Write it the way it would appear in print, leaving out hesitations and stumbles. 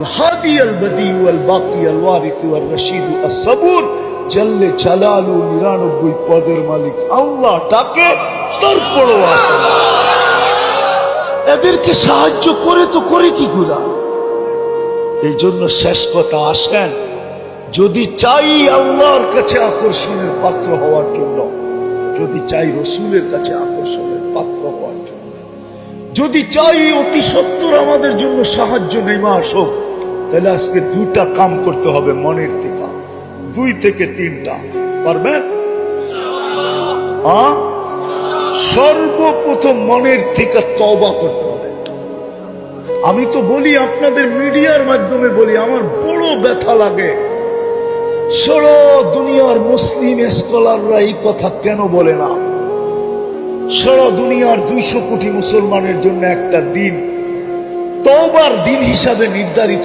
الهادي البديع والباقي الوارث والرشيد الصبور জল্লে জালালু 99 পদের মালিক আল্লাহ ডাকে তারপরও আসে না। এদেরকে সাহায্য করে তো করে কি গুলা। এই জন্য শেষ কথা, আসেন যদি চাই আল্লাহর কাছে আকর্ষণের পাত্র হওয়ার জন্য, যদি চাই রসুলের কাছে আকর্ষণের পাত্র হওয়ার জন্য, যদি চাই অতি সত্বর আমাদের জন্য সাহায্য নেমে আসুক, তাহলে আজকে দুটা কাম করতে হবে মনের থেকে, 2 থেকে 3টা। পারবেন? সর্বপ্রথম মনের থেকে তওবা করতে হবে। আমি তো বলি, আপনাদের মিডিয়ার মাধ্যমে বলি, আমার বড় ব্যথা লাগে, সারা দুনিয়ার মুসলিম স্কলাররা এই কথা কেন বলে না? সারা দুনিয়ার 200 কোটি মুসলমানের জন্য একটা দিন তওবার দিন হিসাবে নির্ধারিত